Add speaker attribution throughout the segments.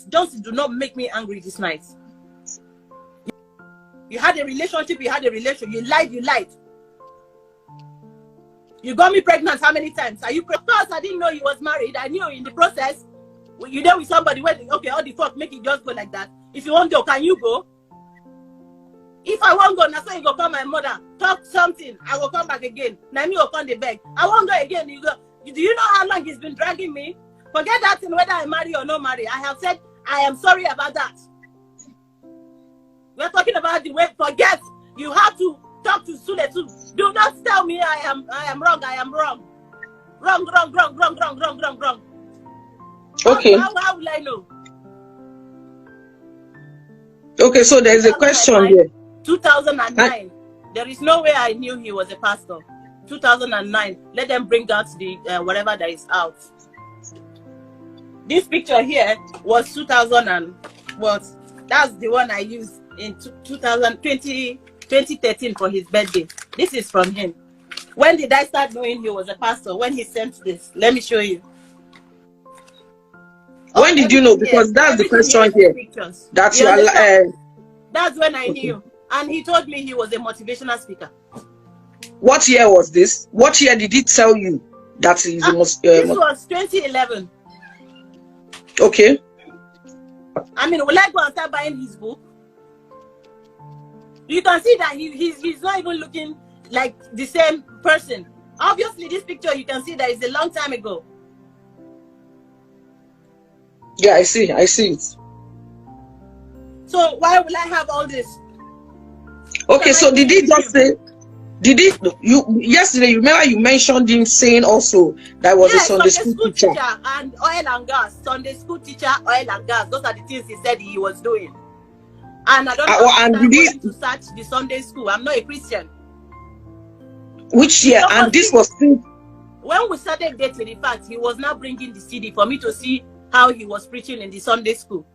Speaker 1: Johnson, do not make me angry this night. You had a relationship, you lied, You got me pregnant how many times? Are you crazy? Of course, I didn't know you was married. I knew in the process, you there with somebody, okay, all the fuck, make it just go like that. If you want to go, can you go? If I won't go, now so you go call my mother, talk something, I will come back again. Now me will come the beg. I won't go again. You go. Do you know how long he's been dragging me? Forget that thing, whether I marry or not marry. I have said I am sorry about that. We're talking about the way. Forget. You have to talk to Sule too. Do not tell me I am wrong. I am wrong. Wrong.
Speaker 2: Okay.
Speaker 1: How will I know?
Speaker 2: Okay, so there is a question here.
Speaker 1: 2009. There is no way I knew he was a pastor. 2009. Let them bring out the whatever that is out. This picture here was 2000 and what? That's the one I used in 2013 for his birthday. This is from him. When did I start knowing he was a pastor? When he sent this. Let me show you.
Speaker 2: When did you know? Because that's the question here. That you are.
Speaker 1: That's when I knew. And he told me he was a motivational speaker.
Speaker 2: What year was this? What year did he tell you that he's the most?
Speaker 1: This was 2011.
Speaker 2: Okay.
Speaker 1: I mean, will I go and start buying his book? You can see that he's not even looking like the same person. Obviously, this picture you can see that is a long time ago.
Speaker 2: Yeah, I see it.
Speaker 1: So why will I have all this?
Speaker 2: Okay, so did he just say? Did he? Yesterday? You remember you mentioned him saying also that was a Sunday school teacher
Speaker 1: and oil and gas. Sunday school teacher, oil and gas. Those are the things he said he was doing. And I don't know. And did he to search the Sunday school? I'm not a Christian.
Speaker 2: Which year? And this was
Speaker 1: when we started dating. In fact, he was now bringing the CD for me to see how he was preaching in the Sunday school.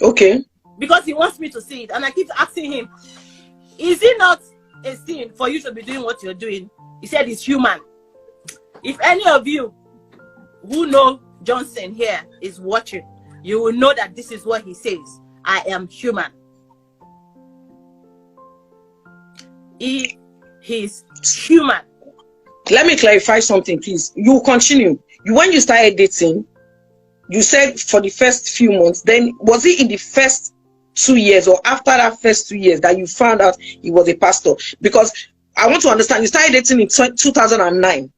Speaker 2: Okay.
Speaker 1: Because he wants me to see it, and I keep asking him, is it not a sin for you to be doing what you're doing? He said it's human. If any of you who know Johnson here is watching, you will know that this is what he says. I am human. He is human.
Speaker 2: Let me clarify something, please. You continue. When you started dating, you said for the first few months, then was it in the first 2 years or after that first 2 years that you found out he was a pastor? Because I want to understand, you started dating in 2009.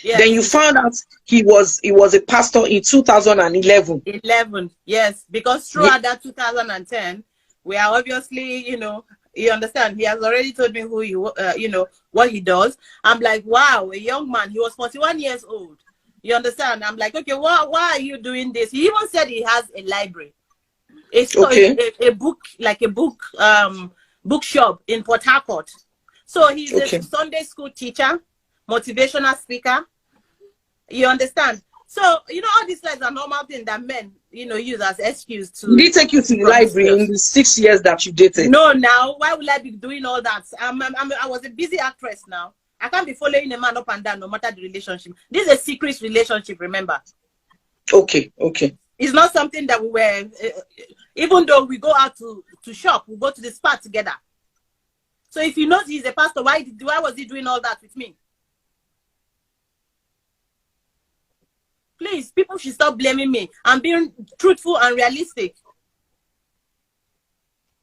Speaker 2: Yes. Then you found out he was a pastor in 2011.
Speaker 1: 11, yes, because throughout that 2010, we are obviously, you understand, he has already told me who what he does. I'm like, wow, a young man. He was 41 years old. You understand? I'm like, okay, why are you doing this? He even said he has a library. It's a bookshop in Port Harcourt. So he's a Sunday school teacher, motivational speaker. You understand? So, all these things are normal things that men, use as excuse to.
Speaker 2: Did he take you to the library in the 6 years that you dated?
Speaker 1: No, now. Why would I be doing all that? I was a busy actress now. I can't be following a man up and down no matter the relationship. This is a secret relationship, remember?
Speaker 2: Okay.
Speaker 1: It's not something that we were, even though we go out to shop, we go to the spa together. So if you know he's a pastor, why was he doing all that with me? Please, people should stop blaming me. I'm being truthful and realistic.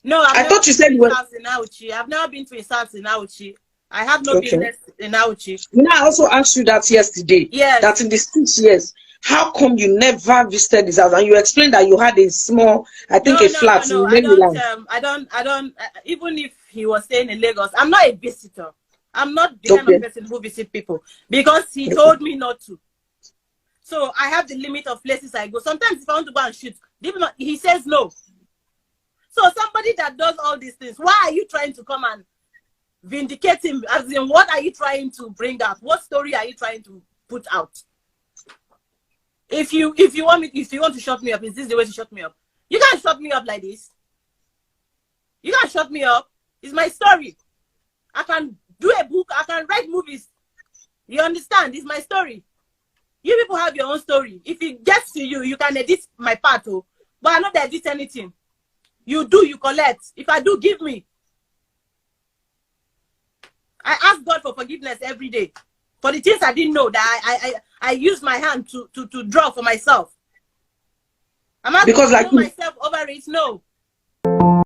Speaker 1: No, I thought you said in Auchi. I've never been to his house in Auchi. I have no business in Auchi.
Speaker 2: I also asked you that yesterday. Yes. That in the 6 years, how come you never visited his house? And you explained that you had a small, a flat in Maryland.
Speaker 1: I don't. Even if he was staying in Lagos, I'm not a visitor. I'm not the kind of person who visit people because he told me not to. So I have the limit of places I go. Sometimes if I want to go and shoot, he says no. So somebody that does all these things, why are you trying to come and vindicate him? As in, what are you trying to bring up? What story are you trying to put out? If you want to shut me up, is this the way to shut me up? You can't shut me up like this. You can't shut me up. It's my story. I can do a book. I can write movies. You understand? It's my story. You people have your own story. If it gets to you, you can edit my part. But I know they did anything. You do, you collect. If I do, give me. I ask God for forgiveness every day. For the things I didn't know that I use my hand to draw for myself. I'm not going to throw myself over it. No.